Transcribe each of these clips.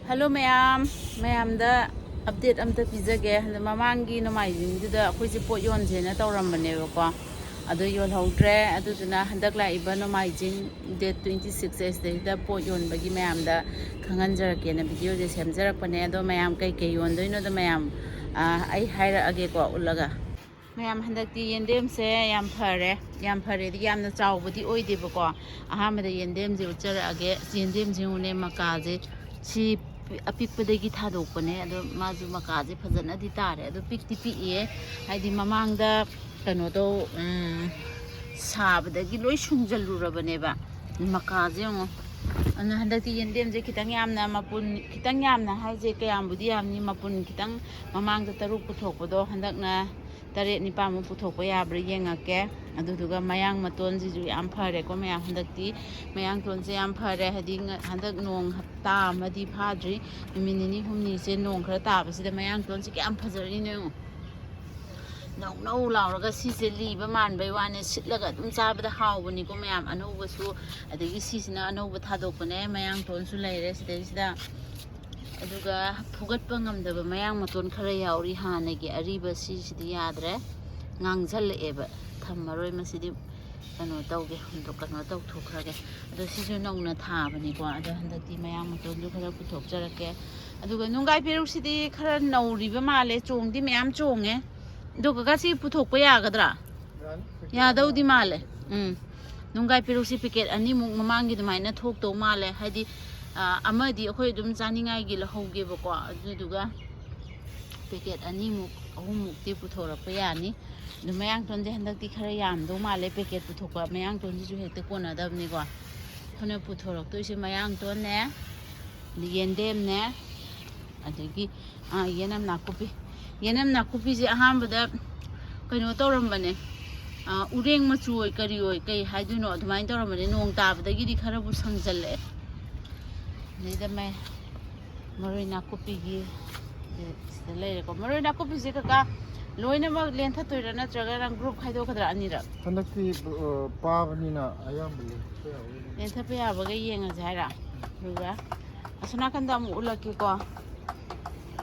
Hello Mayam, Mayam da update amta pizage mamangi nomaijingduda akhoi pot yonse na tawrambane ko ado yon hautre aduduna handak la iba nomaijing date 26 da pot yon bagi mayam da khanganjarake na video je semjarakpane ado mayam kai yondoino da mayam ai haira age ko ulaga mayam handakti yendem se yam phare di yamna chawbudi oideba ko ahamada yendem je uchara age yendem je une makaje si apikpadagi thadokpane ado mazu makaje phajana di tare ado pikti piye haidi mamangda kano do sabadagi loi sungjalurabane ba makaje ngo ana handati yendem je kitang yamna mapun kitang yamna haije kayambudi yamni mapun kitang mamangda taruk puthokpodo handakna tare ni pamu puthokpa yabra yengake aduduga mayang maton jiju yam phare ko mayang handakti mayang tonse yam phare hadi handak nong hapta amadi phadri minini humni se nong khara tabasida mayang tonse kyam phajari ne nau lauraga sise liba manbai wane sitlaga dum chabada hawbani ko mayam anoubasu adagi sisina anouba thadokpane mayang tonsu leire sida aduga fugatpa ngamdaba mayang maton khara yauri hanagi ariba sisidi yadre ngangjalleeba thammaroi masidi kano tawge hundo kano tawthokrage ado sisu nongna thabani ko ado handakti mayang maton du khara puthokjarake aduga nungai perusidi khara nauriba male chongdi mayam chonge aduga gasi puthokpa yagadra yadaudi male nungai perusi packet ani muk mamangi dumaina thokto male hadi amadi akhoi dum chaningai gi lahauge bako aduduga packet ani muk ahum mukti puthorapa yani dumayang tonje handakti khara yamdo male packet puthokpa mayang tonji ju hekte kona dabni ko khone puthorok to ise mayang ton ne yendem ne adagi yenam nakupi je ahambada kaino tawrambane ureng machu oi kari oi kai haiduno adumai tawrambane nong tabadagi di khara bu sangjalle nida mai maroi nakupi gi sida leire ko maroi nakupi je kaka loina ma lentha toira na traga rang group khaido khadra anira handakti pabanina ayambale lentha pe abaga yenga jaira ruga asuna kanda mu ulake ko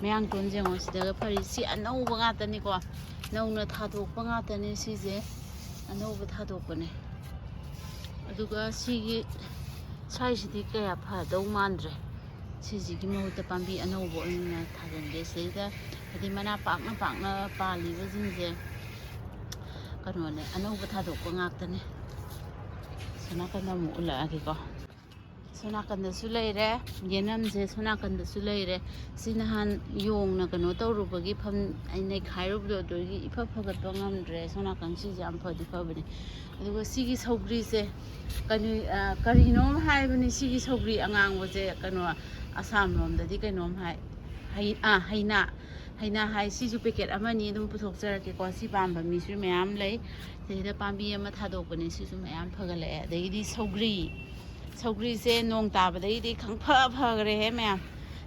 mayang tonje ngo sida phari si anouba ngatani ko nauna thadokpa ngatani sije anouba thadokpane aduga sigi saisidi kaya phadau mandre sijigi mahuta pambi anouba oina thajange sida hadi mana pakna paliba jinje kanone anouba thadokpa ngatani sanakanda mu ulake ko sonakanda su leire yenam je sonakanda su leire sinahan yongna kano tawrubagi pham aine khairubdo dogi ifa phagatpa ngamdre sonakan si jam phadi phabani aduga sigi saugri se kani karinom haibani sigi saugri angangbo je kano asam romdadi kainom haina hai siju packet amani dum puthokjarake ko si pamba misu mayam lei sida pambi ama thadokpani sisu mayam phagale adagi saugri se nong tabadai di khangpha phagre he mayam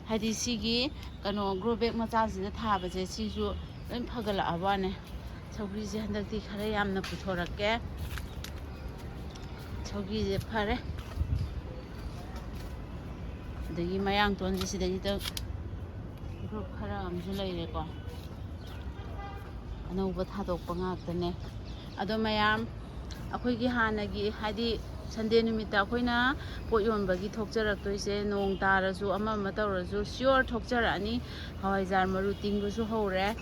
hadi sigi kano grow bag macha sida thaba je sisu loi phagala abane saugri je handakti khara yamna puthorake saugri je phare adagi mayang ton je sida ita group khara amju leire ko anouba thadokpa ngaktane ado mayam akhoi gi hanagi hadi Sunday numita akoina pot yonbagi thokjaraktoise nong tarasu ama tawrasu sure thokjarani hawaijar maru tingbusu hore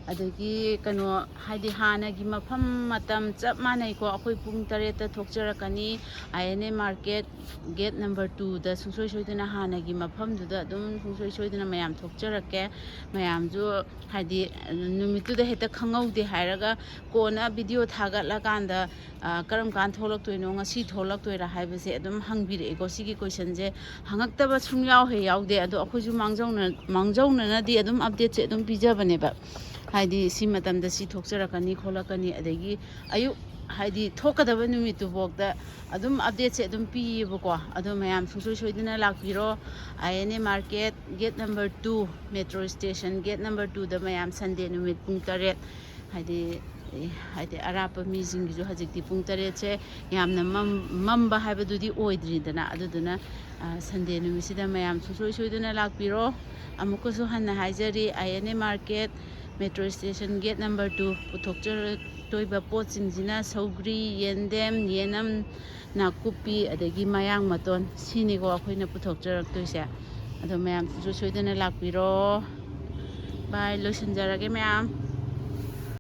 adagi kano haidi hanagi mafam matam chap manai ko akoi pung 8 ta thokjarakani INA market gate number 2 da sungsoi soidana hanagi mafam duda dum sungsoi soidana mayam thokjarake mayam ju haidi numitu da heta khangaude hairaga kona video thagatla kanda karam kan tholak toino ngasi tholak toira haibase adum hangbire ko sigi question je hangaktaba sumyaw he yaude ado akhoju mangjauna na di adum update se adum pijabane ba haidi si matamda si thokjarakani kholakani adagi ayu haidi thokadaba numitu bokda adum update se adum piyebako ado mayam sungsoi soidina lakpiro INA market gate number 2 metro station gate number 2 da mayam Sunday numit pung 8 haidi ꯍꯥꯏꯗꯤ ꯑꯔꯥꯞꯄ ꯃꯤꯁꯤꯡꯒꯤꯁꯨ ꯍꯧꯖꯤꯛꯇꯤ ꯄꯨꯡ 8ꯁꯦ ꯌꯥꯝꯅ ꯃꯝꯕ ꯍꯥꯏꯕꯗꯨꯗꯤ ꯑꯣꯏꯗ꯭ꯔꯤꯗꯅ ꯑꯗꯨꯗꯨꯅ ꯁꯟꯗꯦ ꯅꯨꯃꯤꯠꯁꯤꯗ ꯃꯌꯥꯝ ꯁꯨꯡꯁꯣꯏ ꯁꯣꯏꯗꯅ ꯂꯥꯛꯄꯤꯔꯣ ꯑꯃꯨꯛꯀꯁꯨ ꯍꯟꯅ ꯍꯥꯏꯖꯔꯤ INA market metro station gate number 2 ꯄꯨꯊꯣꯛꯆꯔꯛꯇꯣꯏꯕ ꯄꯣꯠꯁꯤꯡꯁꯤꯅ ꯁꯧꯒ꯭ꯔꯤ ꯌꯦꯟꯗꯦꯝ ꯌꯦꯅꯝ ꯅꯥꯀꯨꯞꯄꯤ ꯑꯗꯒꯤ ꯃꯌꯥꯡ ꯃꯇꯣꯟ ꯁꯤꯅꯤꯀꯣ ꯑꯩꯈꯣꯏꯅ ꯄꯨꯊꯣꯛꯆꯔꯛꯇꯣꯏꯁꯦ ꯑꯗꯣ ꯃꯌꯥꯝ ꯁꯨꯡꯁꯣꯏ ꯁꯣꯏꯗꯅ ꯂꯥꯛꯄꯤꯔꯣ ꯕꯥꯏ ꯂꯣꯏꯁꯤꯟꯖꯔꯒꯦ ꯃꯌꯥꯝ